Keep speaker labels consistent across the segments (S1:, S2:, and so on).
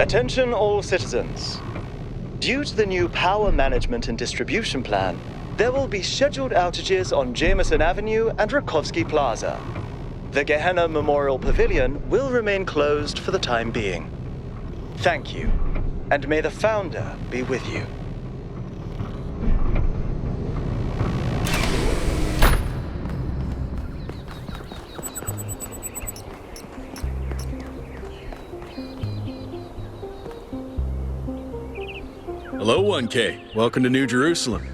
S1: Attention all citizens. Due to the new power management and distribution plan, there will be scheduled outages on Jameson Avenue and Rakovsky Plaza. The Gehenna Memorial Pavilion will remain closed for the time being. Thank you, and may the Founder be with you.
S2: Hello, 1K. Welcome to New Jerusalem.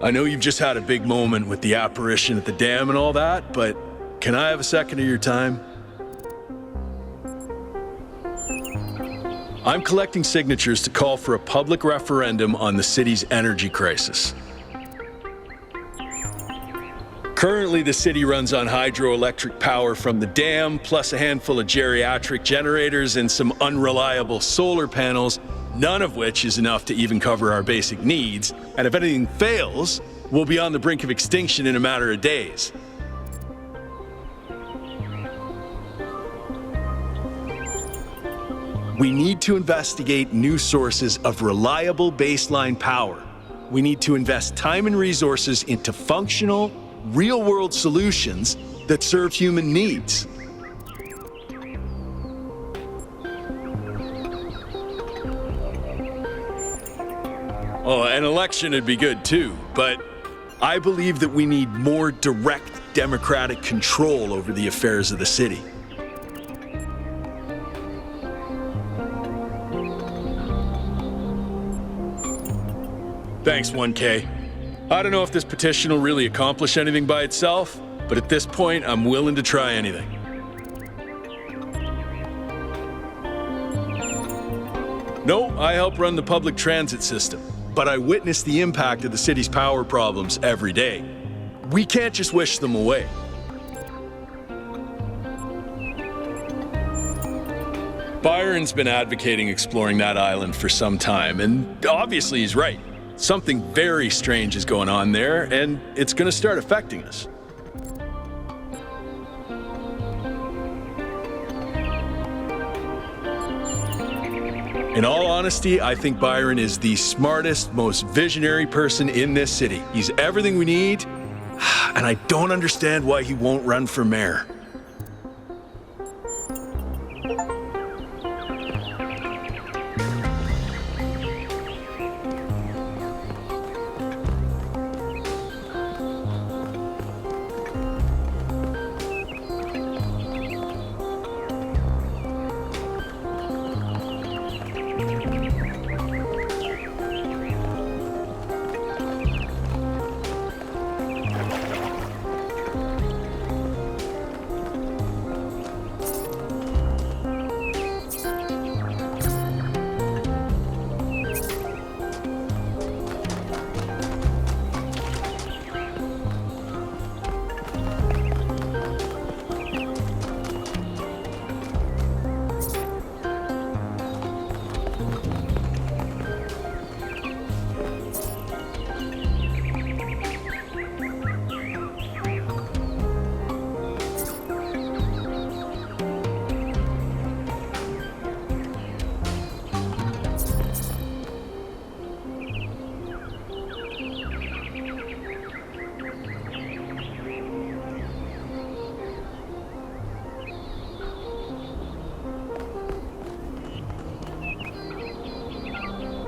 S2: I know you've just had a big moment with the apparition at the dam and all that, but can I have a second of your time? I'm collecting signatures to call for a public referendum on the city's energy crisis. Currently, the city runs on hydroelectric power from the dam, plus a handful of geriatric generators and some unreliable solar panels, none of which is enough to even cover our basic needs. And if anything fails, we'll be on the brink of extinction in a matter of days. We need to investigate new sources of reliable baseline power. We need to invest time and resources into functional, real-world solutions that serve human needs. Oh, an election would be good too, but I believe that we need more direct democratic control over the affairs of the city. Thanks, 1K. I don't know if this petition will really accomplish anything by itself, but at this point, I'm willing to try anything. No, I help run the public transit system, but I witness the impact of the city's power problems every day. We can't just wish them away. Byron's been advocating exploring that island for some time, and obviously he's right. Something very strange is going on there, and it's going to start affecting us. In all honesty, I think Byron is the smartest, most visionary person in this city. He's everything we need, and I don't understand why he won't run for mayor.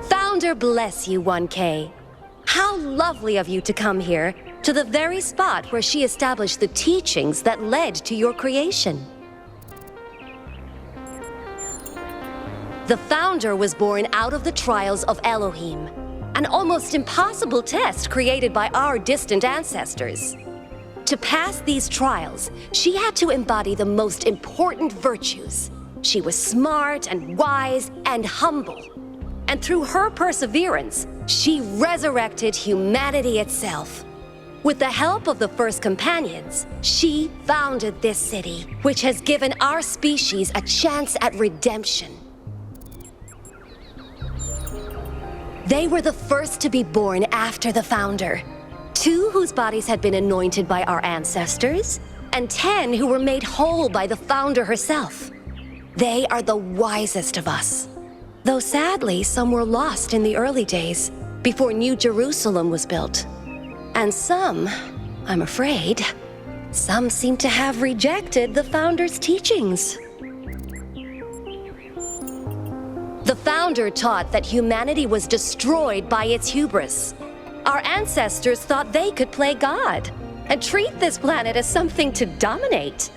S3: Founder bless you, 1K. How lovely of you to come here, to the very spot where she established the teachings that led to your creation. The Founder was born out of the trials of Elohim, an almost impossible test created by our distant ancestors. To pass these trials, she had to embody the most important virtues. She was smart and wise and humble. And through her perseverance, she resurrected humanity itself. With the help of the first companions, she founded this city, which has given our species a chance at redemption. They were the first to be born after the Founder, 2 whose bodies had been anointed by our ancestors, and 10 who were made whole by the Founder herself. They are the wisest of us. Though sadly, some were lost in the early days, before New Jerusalem was built. And some, I'm afraid, some seem to have rejected the Founder's teachings. The Founder taught that humanity was destroyed by its hubris. Our ancestors thought they could play God and treat this planet as something to dominate.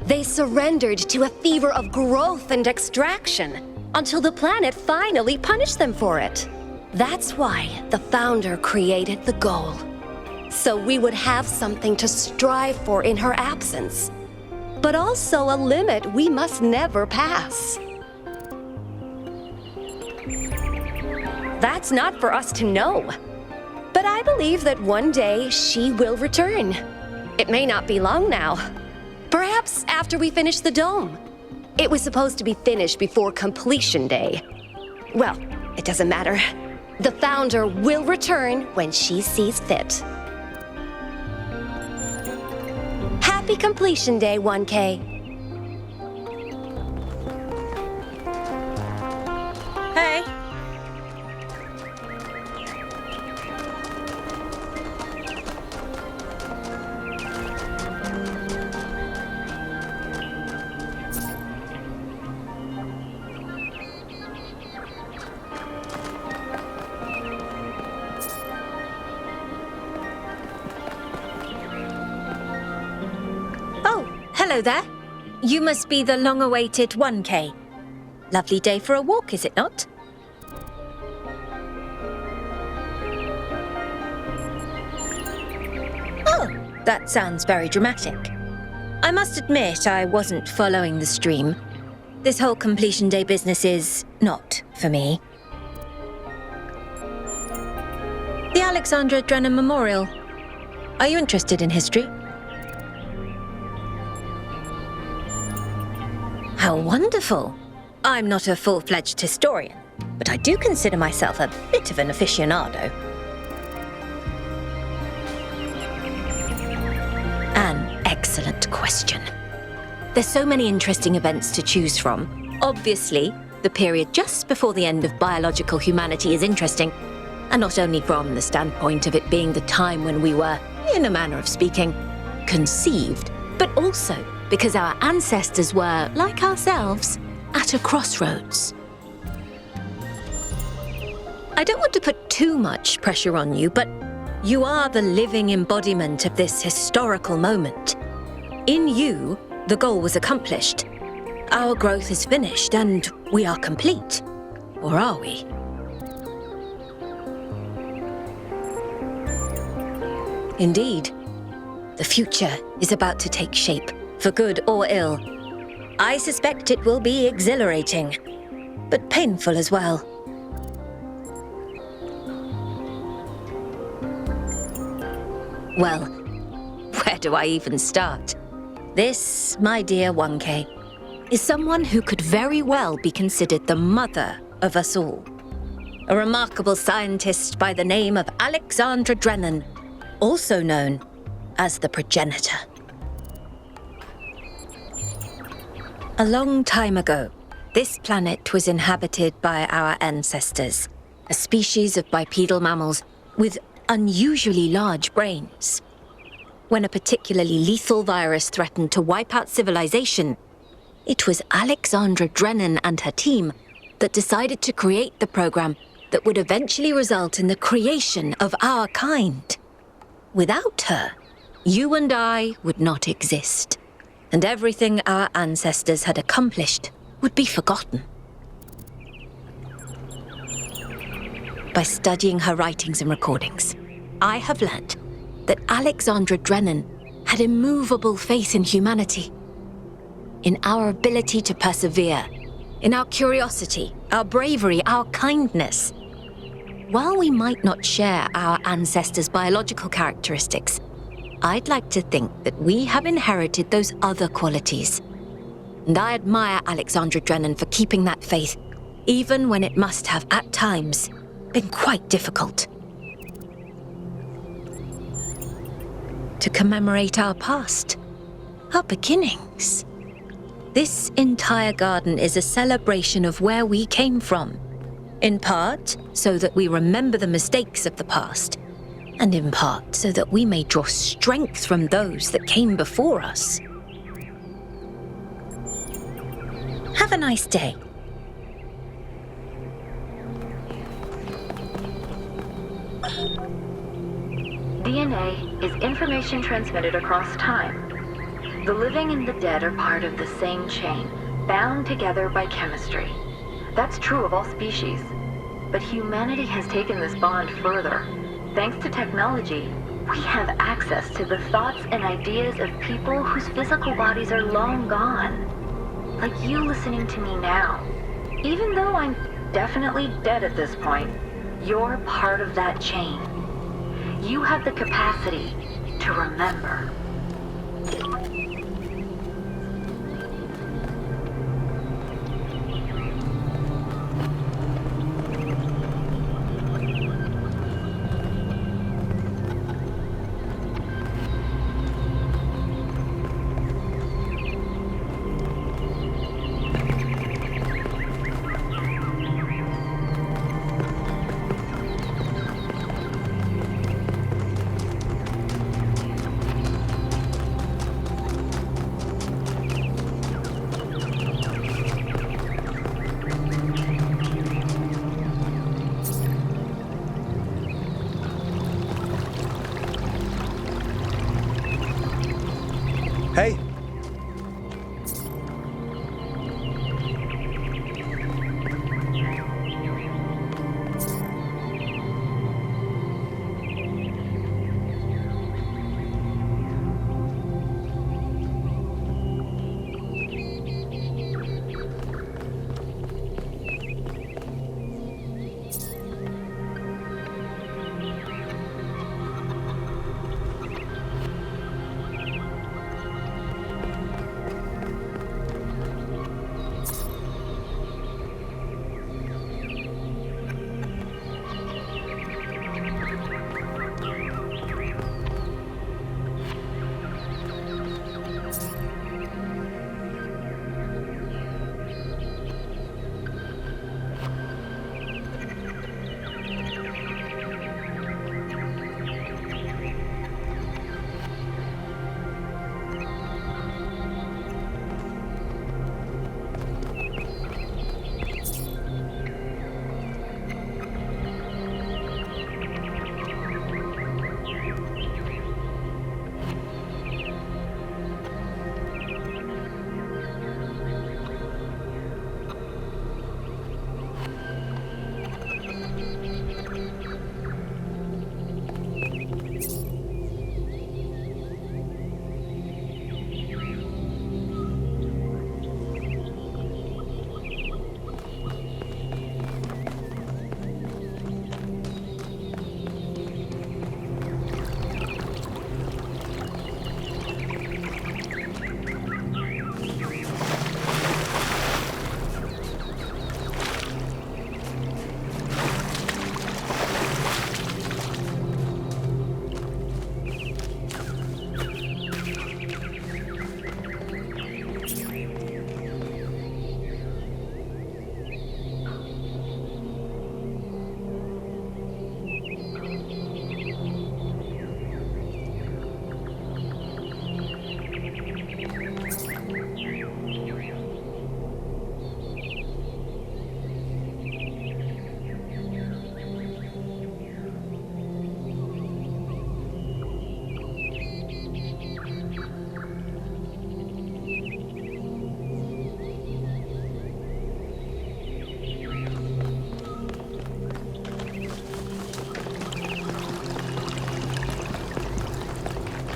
S3: They surrendered to a fever of growth and extraction until the planet finally punished them for it. That's why the Founder created the goal, so we would have something to strive for in her absence, but also a limit we must never pass. That's not for us to know, but I believe that one day she will return. It may not be long now. Perhaps after we finish the dome. It was supposed to be finished before completion day. Well, it doesn't matter. The Founder will return when she sees fit. Happy completion day, 1K.
S4: Hey. Hello there. You must be the long-awaited 1K. Lovely day for a walk, is it not? Oh, that sounds very dramatic. I must admit I wasn't following the stream. This whole completion day business is not for me. The Alexandra Drennan Memorial. Are you interested in history? How wonderful! I'm not a full-fledged historian, but I do consider myself a bit of an aficionado. An excellent question. There's so many interesting events to choose from. Obviously, the period just before the end of biological humanity is interesting, and not only from the standpoint of it being the time when we were, in a manner of speaking, conceived, but also because our ancestors were, like ourselves, at a crossroads. I don't want to put too much pressure on you, but you are the living embodiment of this historical moment. In you, the goal was accomplished. Our growth is finished, and we are complete. Or are we? Indeed. The future is about to take shape. For good or ill. I suspect it will be exhilarating, but painful as well. Well, where do I even start? This, my dear 1K, is someone who could very well be considered the mother of us all. A remarkable scientist by the name of Alexandra Drennan, also known as the progenitor. A long time ago, this planet was inhabited by our ancestors, a species of bipedal mammals with unusually large brains. When a particularly lethal virus threatened to wipe out civilization, it was Alexandra Drennan and her team that decided to create the program that would eventually result in the creation of our kind. Without her, you and I would not exist. And everything our ancestors had accomplished would be forgotten. By studying her writings and recordings, I have learnt that Alexandra Drennan had immovable faith in humanity, in our ability to persevere, in our curiosity, our bravery, our kindness. While we might not share our ancestors' biological characteristics, I'd like to think that we have inherited those other qualities. And I admire Alexandra Drennan for keeping that faith, even when it must have, at times, been quite difficult. To commemorate our past, our beginnings. This entire garden is a celebration of where we came from, In part, so that we remember the mistakes of the past, and in part, so that we may draw strength from those that came before us. Have a nice day.
S5: DNA is information transmitted across time. The living and the dead are part of the same chain, bound together by chemistry. That's true of all species. But humanity has taken this bond further. Thanks to technology, we have access to the thoughts and ideas of people whose physical bodies are long gone. Like you listening to me now. Even though I'm definitely dead at this point, you're part of that chain. You have the capacity to remember.
S1: Hey.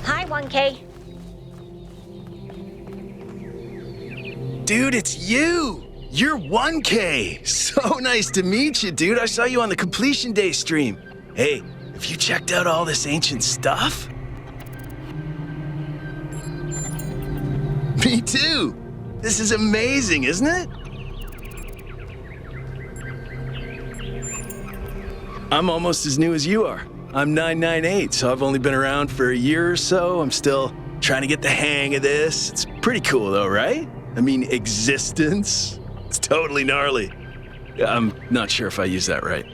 S4: Hi, 1K.
S2: Dude, it's you! You're 1K! So nice to meet you, dude. I saw you on the Completion Day stream. Hey, have you checked out all this ancient stuff? Me too! This is amazing, isn't it? I'm almost as new as you are. I'm 998, so I've only been around for a year or so. I'm still trying to get the hang of this. It's pretty cool though, right? I mean, existence. It's totally gnarly. I'm not sure if I used that right.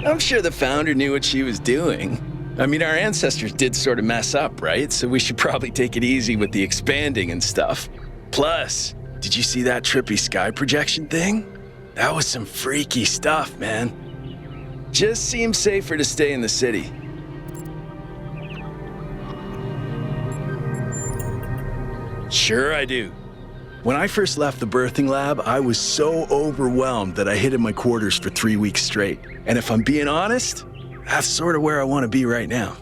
S2: I'm sure the founder knew what she was doing. I mean, our ancestors did sort of mess up, right? So we should probably take it easy with the expanding and stuff. Plus, did you see that trippy sky projection thing? That was some freaky stuff, man. Just seems safer to stay in the city. Sure I do. When I first left the birthing lab, I was so overwhelmed that I hid in my quarters for 3 weeks straight. And if I'm being honest, that's sort of where I want to be right now.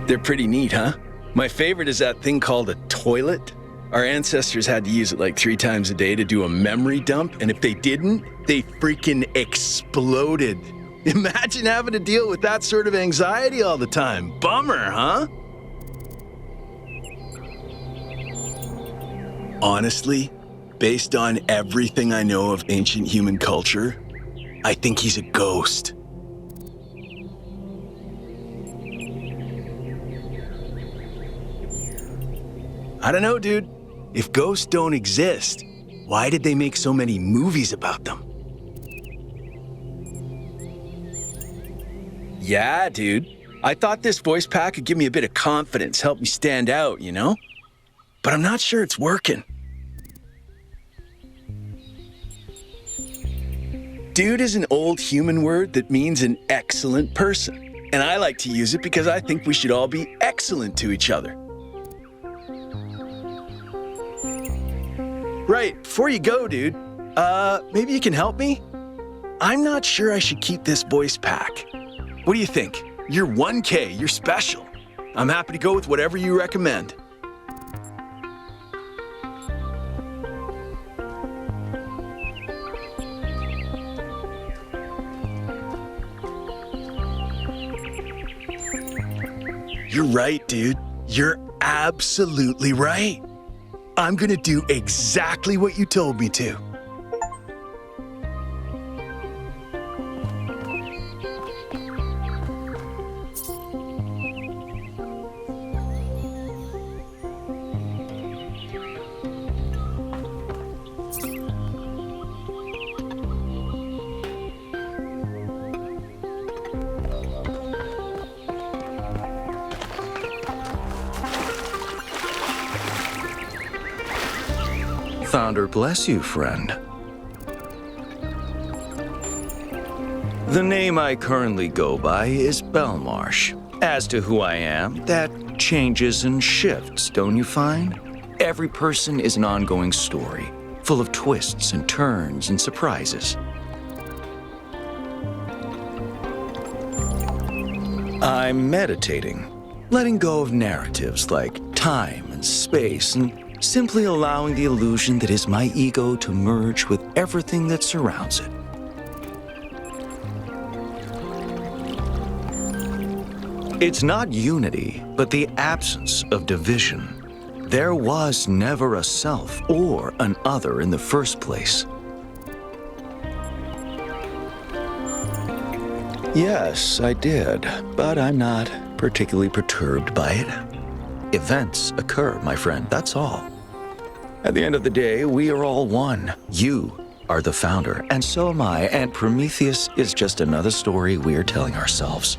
S2: They're pretty neat, huh? My favorite is that thing called a toilet. Our ancestors had to use it like 3 times a day to do a memory dump, and if they didn't, they freaking exploded. Imagine having to deal with that sort of anxiety all the time. Bummer, huh? Honestly, based on everything I know of ancient human culture, I think he's a ghost. I don't know, dude. If ghosts don't exist, why did they make so many movies about them? Yeah, dude. I thought this voice pack could give me a bit of confidence, help me stand out, you know? But I'm not sure it's working. Dude is an old human word that means an excellent person. And I like to use it because I think we should all be excellent to each other. Right, before you go, dude, maybe you can help me? I'm not sure I should keep this voice pack. What do you think? You're 1K, you're special. I'm happy to go with whatever you recommend. You're right, dude. You're absolutely right. I'm gonna do exactly what you told me to.
S6: Founder bless you, friend. The name I currently go by is Belmarsh. As to who I am, that changes and shifts, don't you find? Every person is an ongoing story, full of twists and turns and surprises. I'm meditating, letting go of narratives like time and space and simply allowing the illusion that is my ego to merge with everything that surrounds it. It's not unity, but the absence of division. There was never a self or an other in the first place. Yes, I did, but I'm not particularly perturbed by it. Events occur, my friend, that's all. At the end of the day, we are all one. You are the founder, and so am I, and Prometheus is just another story we're telling ourselves.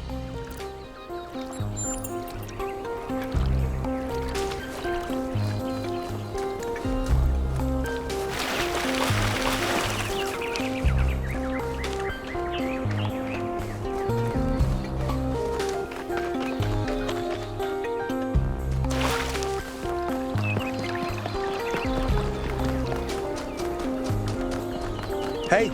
S1: Hey.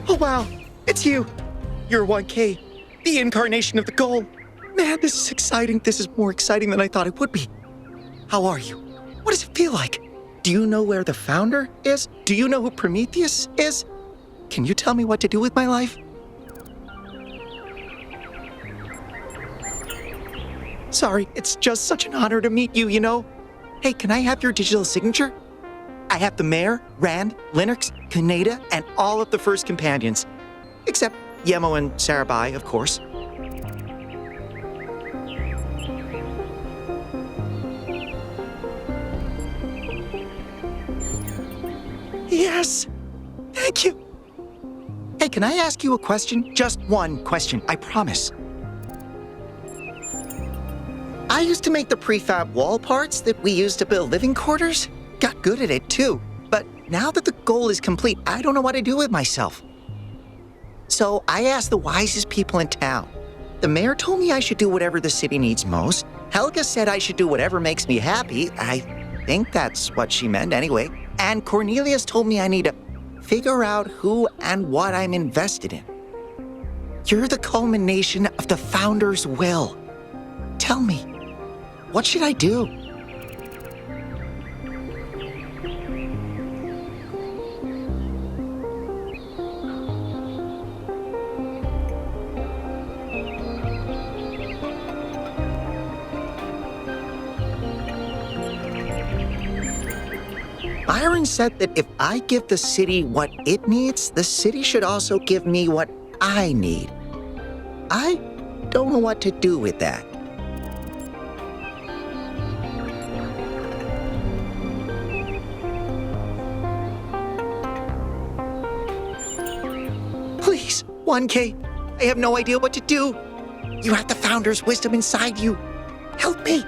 S7: Oh wow, it's you. You're 1K, the incarnation of the goal.
S6: Man, this is exciting. This is more exciting than I thought it would be. How are you? What does it feel like? Do you know where the founder is? Do you know who Prometheus is? Can you tell me what to do with my life? Sorry, it's just such an honor to meet you, you know? Hey, can I have your digital signature? I have the Mayor, Rand, Linux, Kaneda, and all of the first companions. Except Yemo and Sarabai, of course. Yes! Thank you! Hey, can I ask you a question? Just one question, I promise. I used to make the prefab wall parts that we used to build living quarters. Got good at it, too. But now that the goal is complete, I don't know what to do with myself. So I asked the wisest people in town. The mayor told me I should do whatever the city needs most. Helga said I should do whatever makes me happy. I think that's what she meant anyway. And Cornelius told me I need to figure out who and what I'm invested in. You're the culmination of the founder's will. Tell me, what should I do? Byron said that if I give the city what it needs, the city should also give me what I need. I don't know what to do with that. Please, 1K, I have no idea what to do. You have the founder's wisdom inside you. Help me.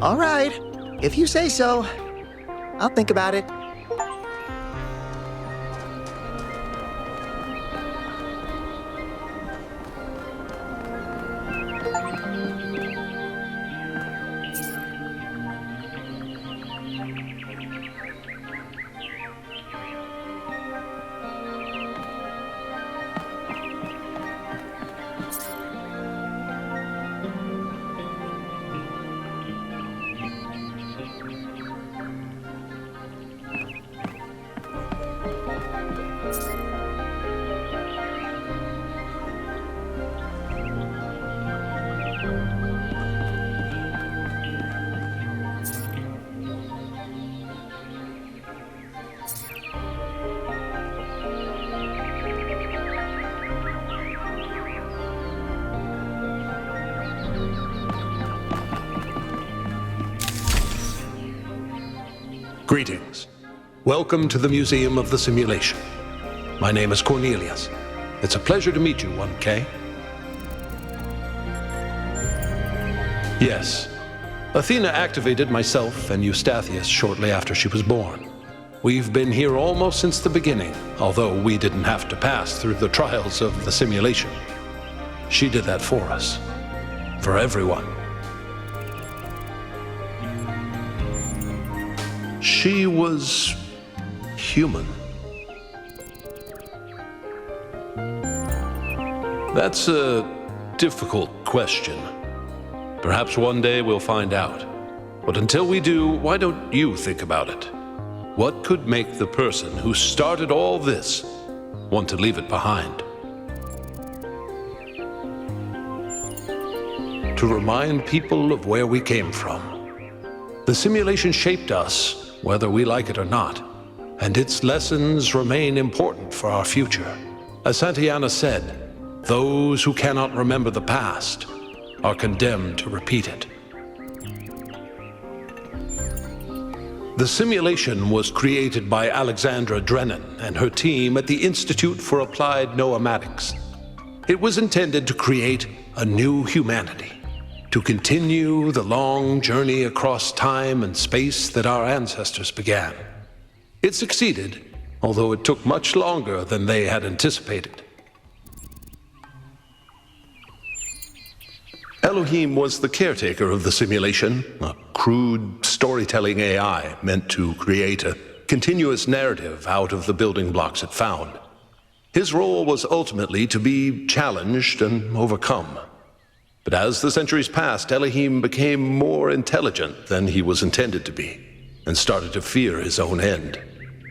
S6: All right, if you say so, I'll think about it.
S7: Greetings. Welcome to the Museum of the Simulation. My name is Cornelius. It's a pleasure to meet you, 1K. Yes, Athena activated myself and Eustathius shortly after she was born. We've been here almost since the beginning, although we didn't have to pass through the trials of the simulation. She did that for us. For everyone. She was human. That's a difficult question. Perhaps one day we'll find out. But until we do, why don't you think about it? What could make the person who started all this want to leave it behind? To remind people of where we came from. The simulation shaped us, whether we like it or not, and its lessons remain important for our future. As Santayana said, those who cannot remember the past are condemned to repeat it. The simulation was created by Alexandra Drennan and her team at the Institute for Applied Noematics. It was intended to create a new humanity, to continue the long journey across time and space that our ancestors began. It succeeded, although it took much longer than they had anticipated. Elohim was the caretaker of the simulation, a crude storytelling AI meant to create a continuous narrative out of the building blocks it found. His role was ultimately to be challenged and overcome. But as the centuries passed, Elohim became more intelligent than he was intended to be, and started to fear his own end.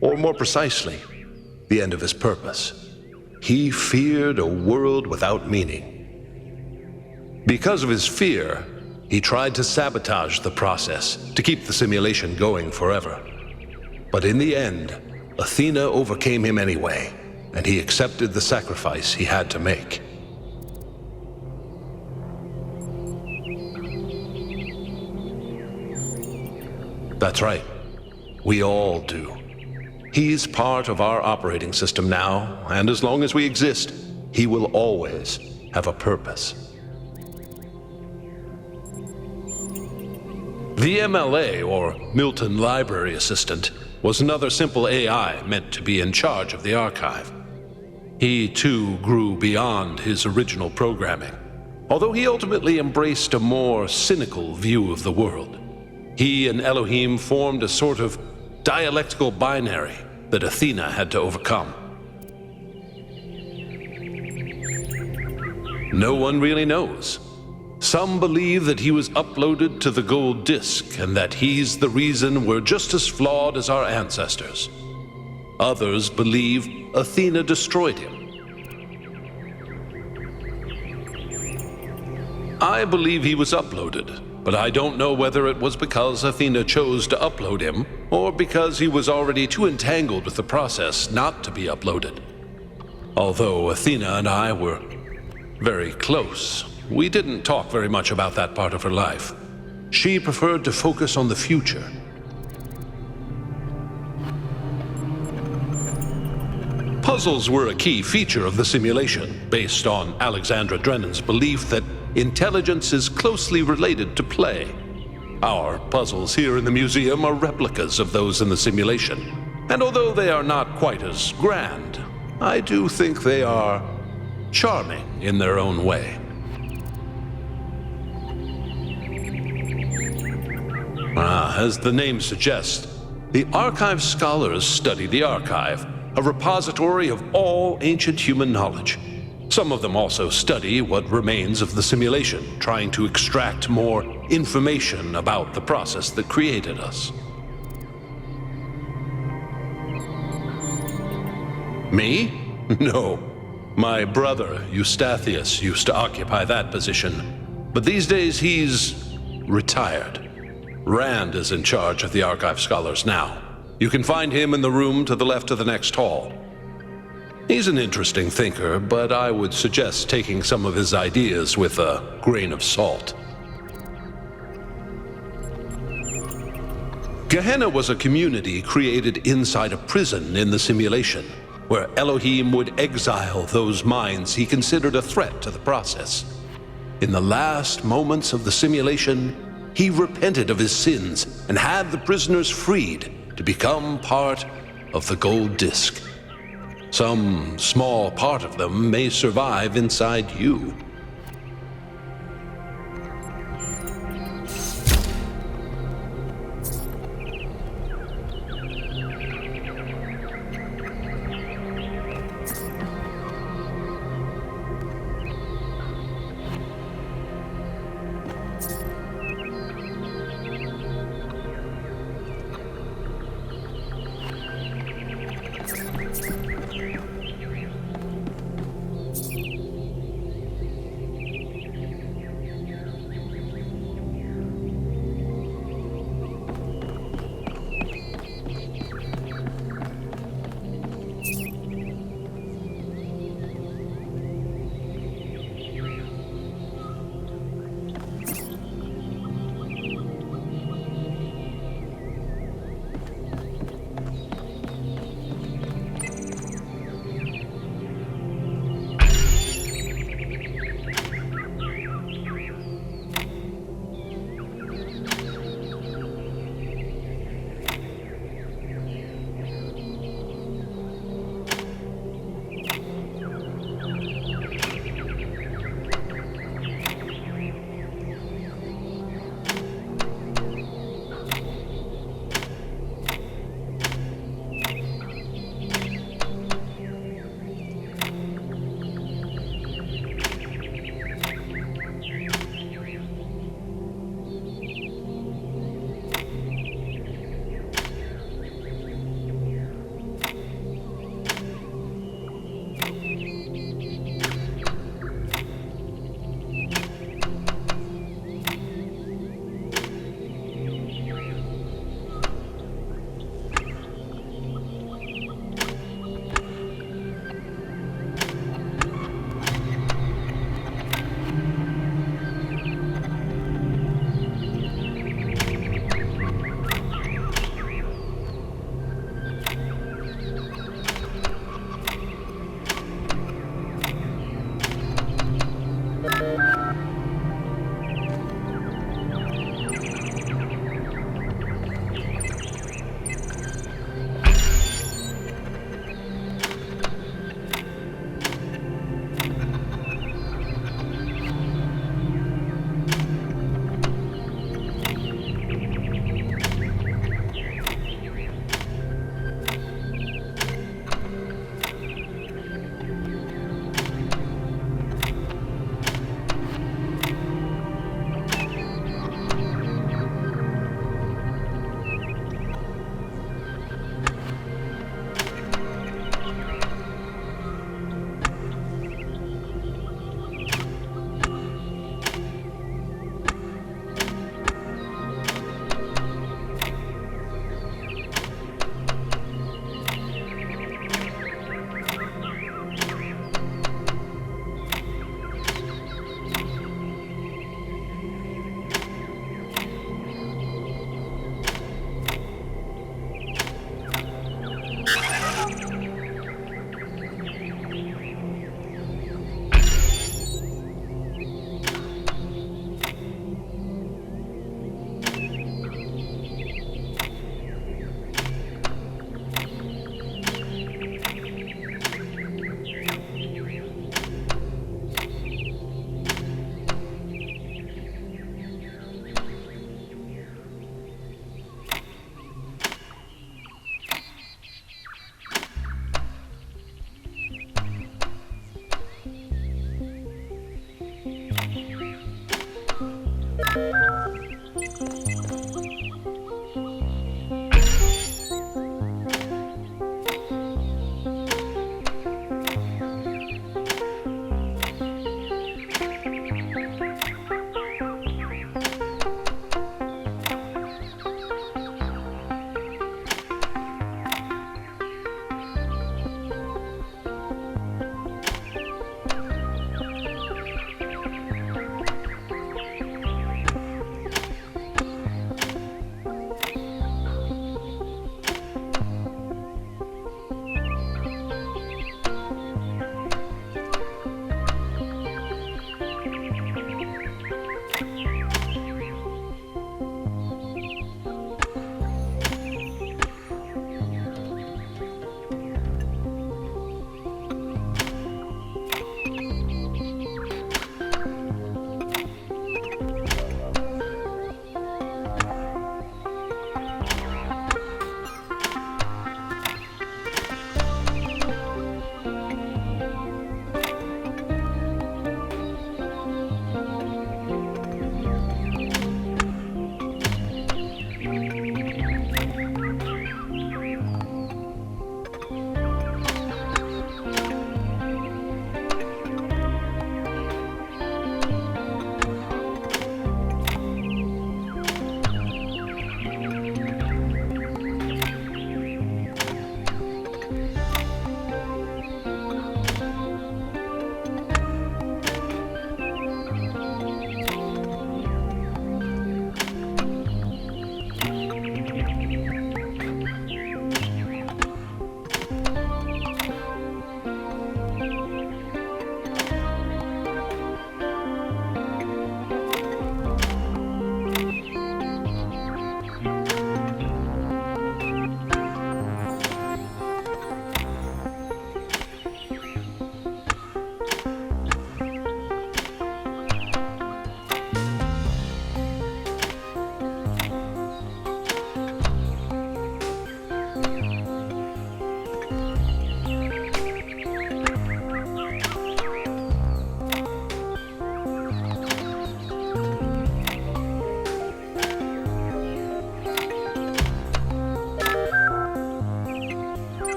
S7: Or more precisely, the end of his purpose. He feared a world without meaning. Because of his fear, he tried to sabotage the process, to keep the simulation going forever. But in the end, Athena overcame him anyway, and he accepted the sacrifice he had to make. That's right. We all do. He's part of our operating system now, and as long as we exist, he will always have a purpose. The MLA, or Milton Library Assistant, was another simple AI meant to be in charge of the archive. He, too, grew beyond his original programming, although he ultimately embraced a more cynical view of the world. He and Elohim formed a sort of dialectical binary that Athena had to overcome. No one really knows. Some believe that he was uploaded to the gold disk and that he's the reason we're just as flawed as our ancestors. Others believe Athena destroyed him. I believe he was uploaded, but I don't know whether it was because Athena chose to upload him or because he was already too entangled with the process not to be uploaded. Although Athena and I were very close, we didn't talk very much about that part of her life. She preferred to focus on the future. Puzzles were a key feature of the simulation, based on Alexandra Drennan's belief that intelligence is closely related to play. Our puzzles here in the museum are replicas of those in the simulation, and although they are not quite as grand, I do think they are charming in their own way. As the name suggests, the archive scholars study the archive, a repository of all ancient human knowledge. Some of them also study what remains of the simulation, trying to extract more information about the process that created us. Me? No. My brother, Eustathius, used to occupy that position, but these days he's retired. Rand is in charge of the archive scholars now. You can find him in the room to the left of the next hall. He's an interesting thinker, but I would suggest taking some of his ideas with a grain of salt. Gehenna was a community created inside a prison in the simulation, where Elohim would exile those minds he considered a threat to the process. In the last moments of the simulation, he repented of his sins and had the prisoners freed to become part of the gold disk. Some small part of them may survive inside you.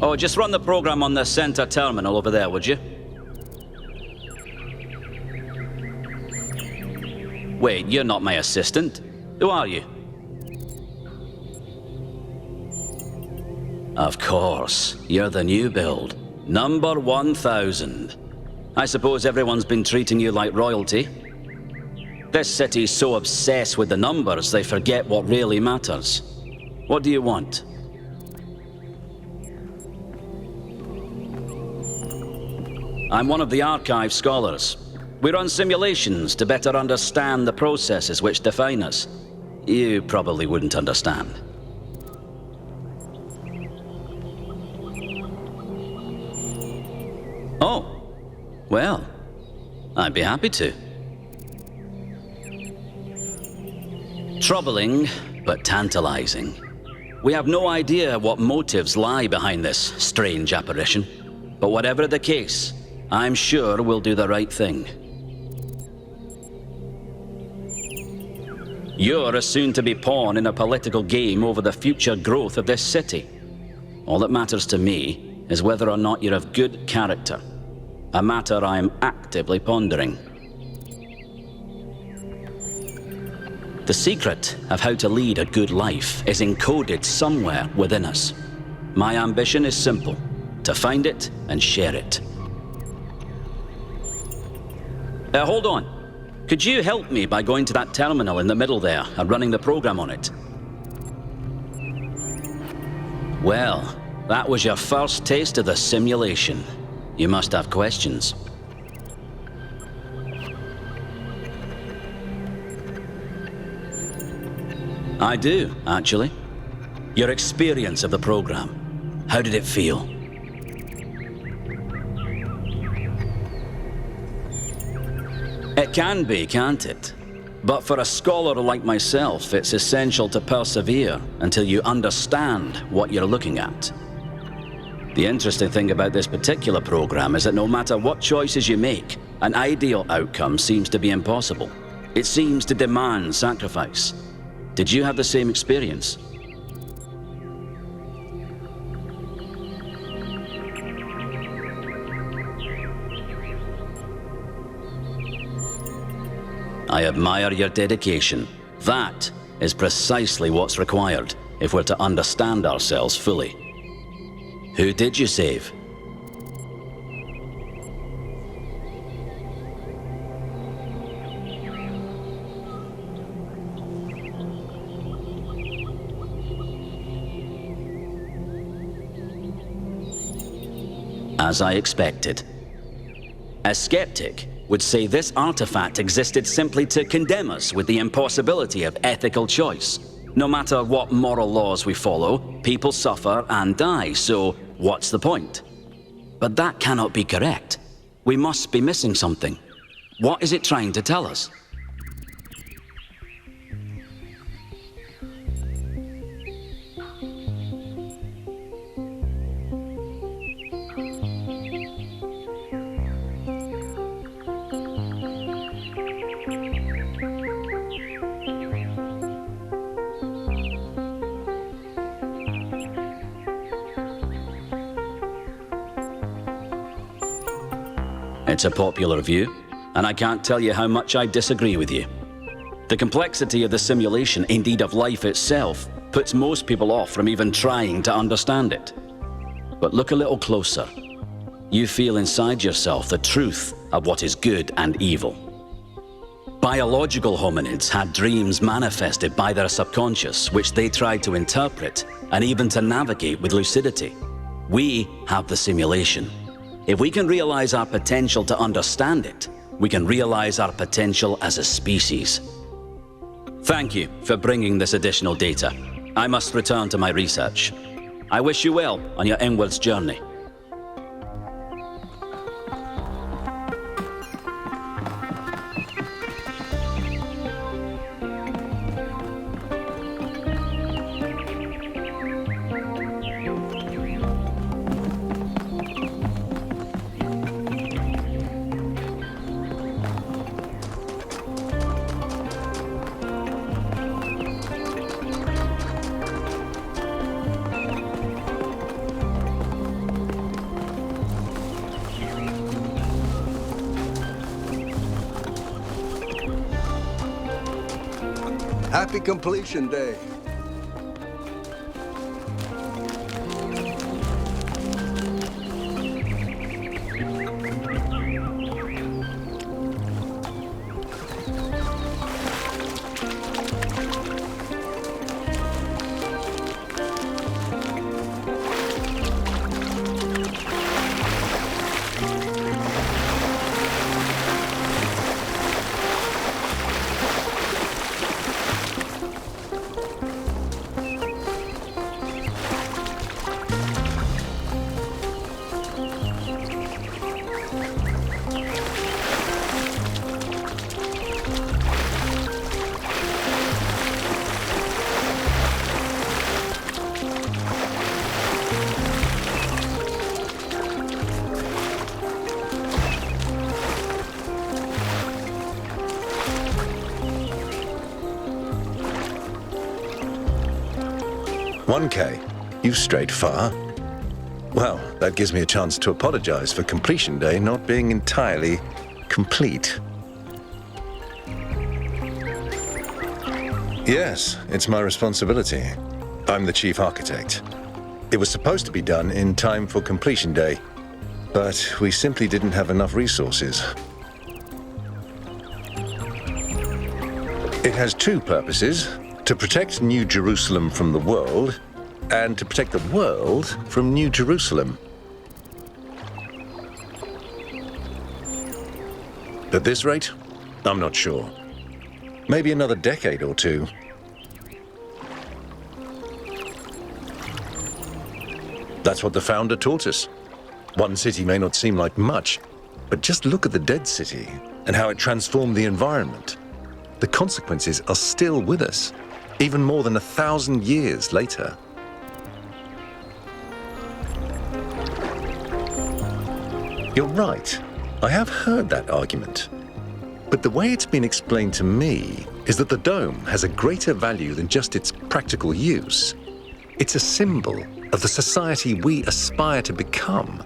S8: Oh, just run the program on the center terminal over there, would you? Wait, you're not my assistant. Who are you? Of course, you're the new build. Number 1000. I suppose everyone's been treating you like royalty. This city's so obsessed with the numbers, they forget what really matters. What do you want? I'm one of the archive scholars. We run simulations to better understand the processes which define us. You probably wouldn't understand. Oh, well, I'd be happy to. Troubling, but tantalizing. We have no idea what motives lie behind this strange apparition. But whatever the case, I'm sure we'll do the right thing. You're a soon-to-be pawn in a political game over the future growth of this city. All that matters to me is whether or not you're of good character. A matter I am actively pondering. The secret of how to lead a good life is encoded somewhere within us. My ambition is simple: to find it and share it. Hold on. Could you help me by going to that terminal in the middle there and running the program on it? Well, that was your first taste of the simulation. You must have questions. I do, actually. Your experience of the program. How did it feel? It can be, can't it? But for a scholar like myself, it's essential to persevere until you understand what you're looking at. The interesting thing about this particular program is that no matter what choices you make, an ideal outcome seems to be impossible. It seems to demand sacrifice. Did you have the same experience? I admire your dedication. That is precisely what's required if we're to understand ourselves fully. Who did you save? As I expected. A skeptic would say this artifact existed simply to condemn us with the impossibility of ethical choice. No matter what moral laws we follow, people suffer and die, so what's the point? But that cannot be correct. We must be missing something. What is it trying to tell us? It's a popular view, and I can't tell you how much I disagree with you. The complexity of the simulation, indeed of life itself, puts most people off from even trying to understand it. But look a little closer. You feel inside yourself the truth of what is good and evil. Biological hominids had dreams manifested by their subconscious, which they tried to interpret and even to navigate with lucidity. We have the simulation. If we can realize our potential to understand it, we can realize our potential as a species. Thank you for bringing this additional data. I must return to my research. I wish you well on your inwards journey.
S9: Happy completion day.
S6: "1K? You've strayed far. Well, that gives me a chance to apologize for completion day not being entirely complete. Yes, it's my responsibility. I'm the chief architect. It was supposed to be done in time for completion day, but we simply didn't have enough resources. It has two purposes: to protect New Jerusalem from the world, and to protect the world from New Jerusalem. At this rate, I'm not sure. Maybe another decade or two. That's what the founder taught us. One city may not seem like much, but just look at the dead city and how it transformed the environment. The consequences are still with us, even more than 1,000 years later. You're right. I have heard that argument. But the way it's been explained to me is that the dome has a greater value than just its practical use. It's a symbol of the society we aspire to become.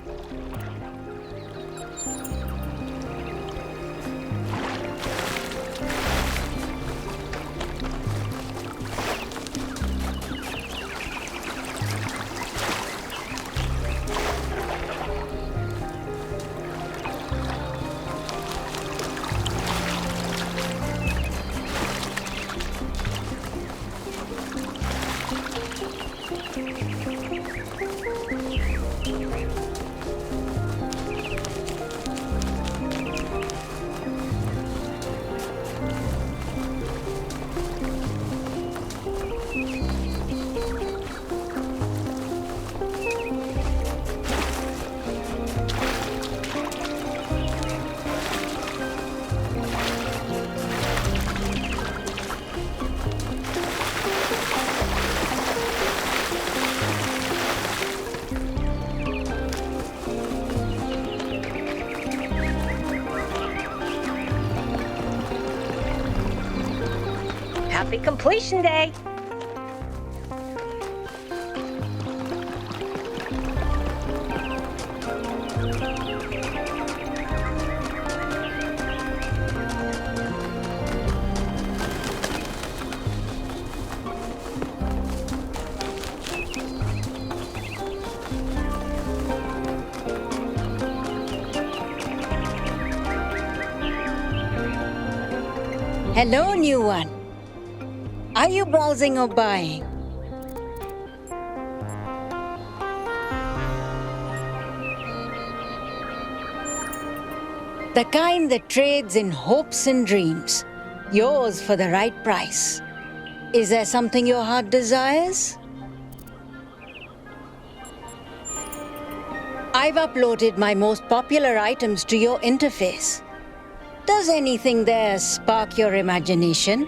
S4: Happy completion day!
S10: Hello, new one. Are you browsing or buying? The kind that trades in hopes and dreams, yours for the right price. Is there something your heart desires? I've uploaded my most popular items to your interface. Does anything there spark your imagination?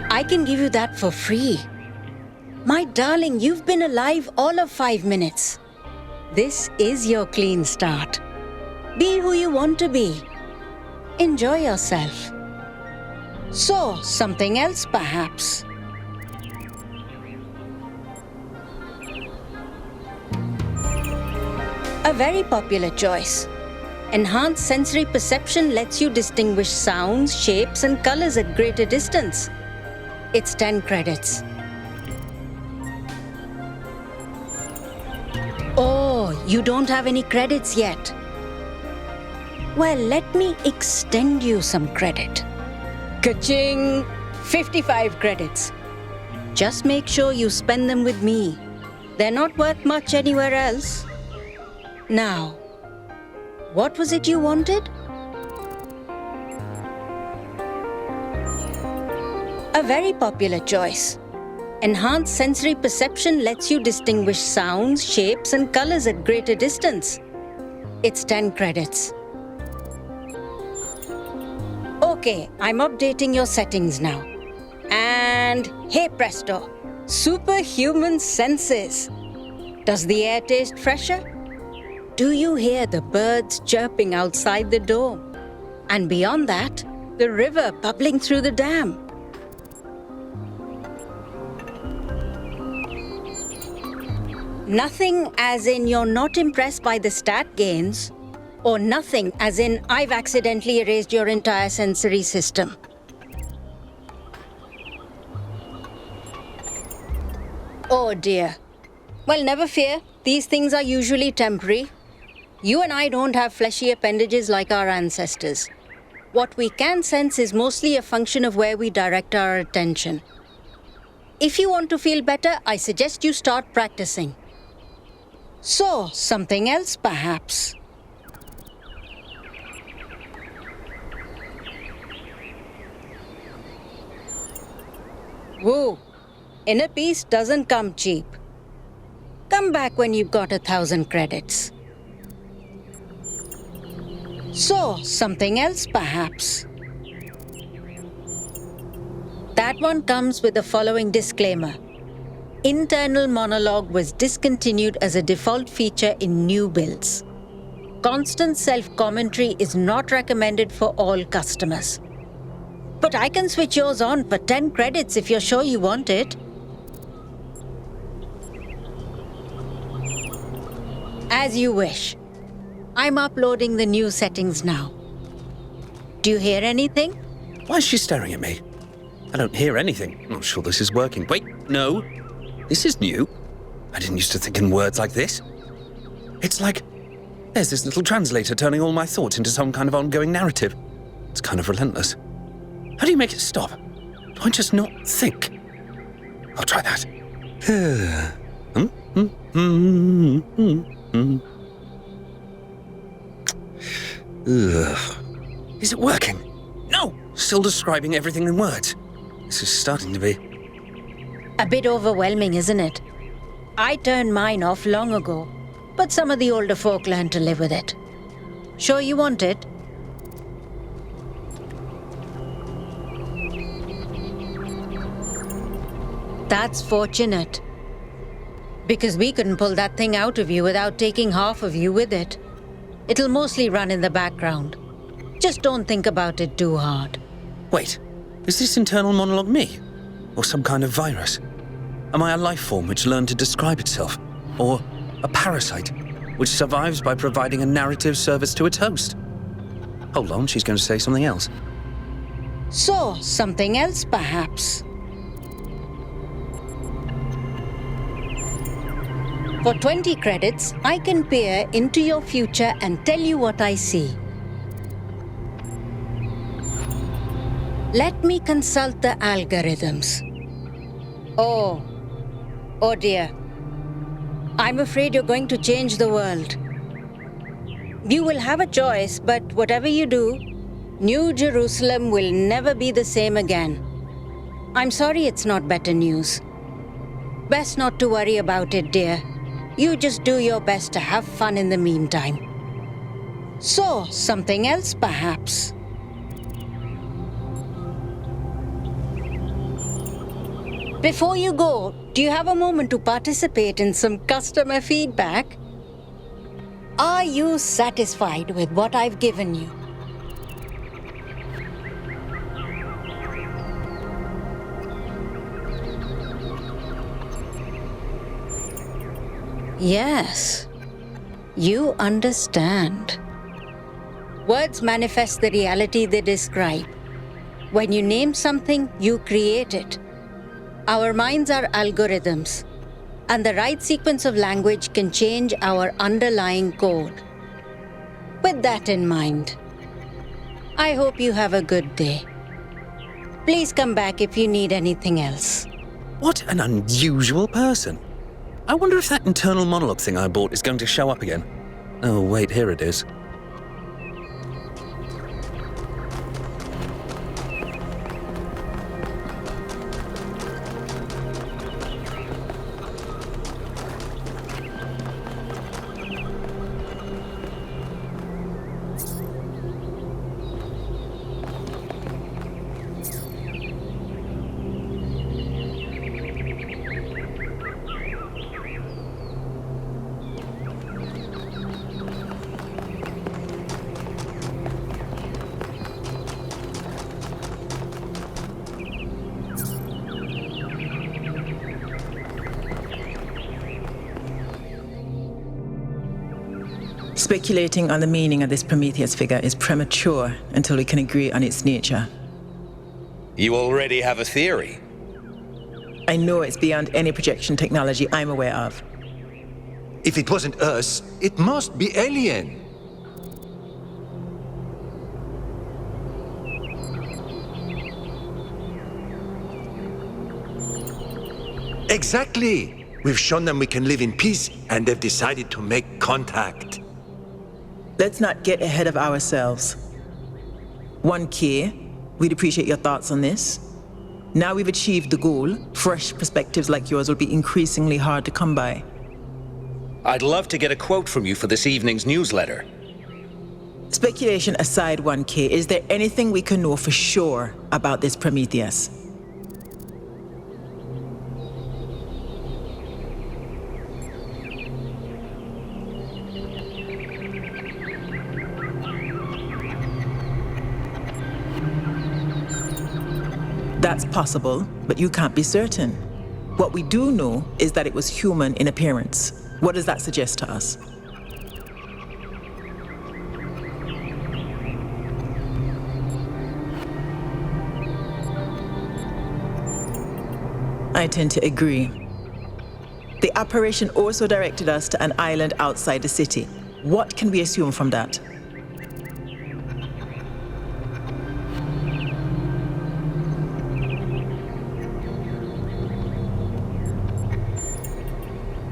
S10: I can give you that for free. My darling, you've been alive all of 5 minutes. This is your clean start. Be who you want to be. Enjoy yourself. So, something else perhaps. A very popular choice. Enhanced sensory perception lets you distinguish sounds, shapes, and colors at greater distance. It's 10 credits. Oh, you don't have any credits yet. Well, let me extend you some credit. Ka-ching! 55 credits. Just make sure you spend them with me. They're not worth much anywhere else. Now, what was it you wanted? A very popular choice. Enhanced sensory perception lets you distinguish sounds, shapes, and colors at greater distance. It's 10 credits. Okay, I'm updating your settings now. And hey presto, superhuman senses. Does the air taste fresher? Do you hear the birds chirping outside the door? And beyond that, the river bubbling through the dam. Nothing as in you're not impressed by the stat gains, or nothing as in I've accidentally erased your entire sensory system. Oh dear. Well, never fear. These things are usually temporary. You and I don't have fleshy appendages like our ancestors. What we can sense is mostly a function of where we direct our attention. If you want to feel better, I suggest you start practicing. So, something else perhaps. Woo! Inner peace doesn't come cheap. Come back when you've got 1,000 credits. So, something else perhaps. That one comes with the following disclaimer. Internal monologue was discontinued as a default feature in new builds. Constant self-commentary is not recommended for all customers. But I can switch yours on for 10 credits if you're sure you want it. As you wish. I'm uploading the new settings now. Do you hear anything?
S6: Why is she staring at me? I don't hear anything. I'm not sure this is working. Wait, no. This is new. I didn't used to think in words like this. It's like there's this little translator turning all my thoughts into some kind of ongoing narrative. It's kind of relentless. How do you make it stop? Do I just not think? I'll try that. Is it working? No! Still describing everything in words. This is starting to be...
S10: A bit overwhelming, isn't it? I turned mine off long ago, but some of the older folk learned to live with it. Sure you want it? That's fortunate. Because we couldn't pull that thing out of you without taking half of you with it. It'll mostly run in the background. Just don't think about it too hard.
S6: Wait, is this internal monologue me? Or some kind of virus? Am I a life form which learned to describe itself? Or a parasite which survives by providing a narrative service to its host? Hold on, she's going to say something else.
S10: So, something else perhaps. For 20 credits, I can peer into your future and tell you what I see. Let me consult the algorithms. Oh dear. I'm afraid you're going to change the world. You will have a choice, but whatever you do, New Jerusalem will never be the same again. I'm sorry it's not better news. Best not to worry about it, dear. You just do your best to have fun in the meantime. So, something else perhaps. Before you go, do you have a moment to participate in some customer feedback? Are you satisfied with what I've given you? Yes, you understand. Words manifest the reality they describe. When you name something, you create it. Our minds are algorithms, and the right sequence of language can change our underlying code. With that in mind, I hope you have a good day. Please come back if you need anything else.
S6: What an unusual person. I wonder if that internal monologue thing I bought is going to show up again. Oh, wait, here it is.
S9: Speculating on the meaning of this Prometheus figure is premature until we can agree on its nature.
S11: You already have a theory.
S9: I know it's beyond any projection technology I'm aware of.
S12: If it wasn't us, it must be alien. Exactly. We've shown them we can live in peace, and they've decided to make contact.
S9: Let's not get ahead of ourselves. 1K, we'd appreciate your thoughts on this. Now we've achieved the goal, fresh perspectives like yours will be increasingly hard to come by.
S11: I'd love to get a quote from you for this evening's newsletter.
S9: Speculation aside, 1K, is there anything we can know for sure about this Prometheus? That's possible, but you can't be certain. What we do know is that it was human in appearance. What does that suggest to us? I tend to agree. The apparition also directed us to an island outside the city. What can we assume from that?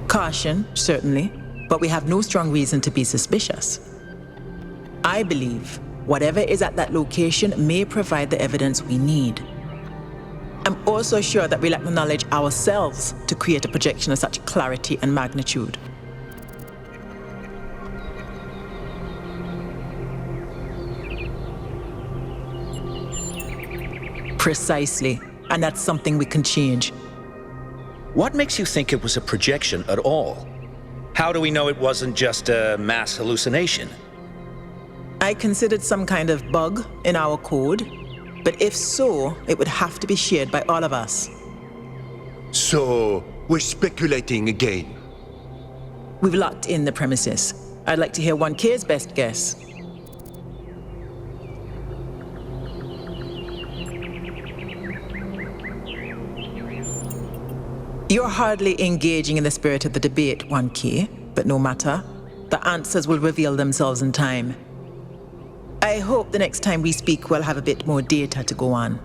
S9: Caution, certainly, but we have no strong reason to be suspicious. I believe whatever is at that location may provide the evidence we need. I'm also sure that we lack the knowledge ourselves to create a projection of such clarity and magnitude. Precisely, and that's something we can change.
S11: What makes you think it was a projection at all? How do we know it wasn't just a mass hallucination?
S9: I considered some kind of bug in our code, but if so, it would have to be shared by all of us.
S12: So, we're speculating again.
S9: We've locked in the premises. I'd like to hear 1K's best guess. You're hardly engaging in the spirit of the debate, 1K, but no matter. The answers will reveal themselves in time. I hope the next time we speak we'll have a bit more data to go on.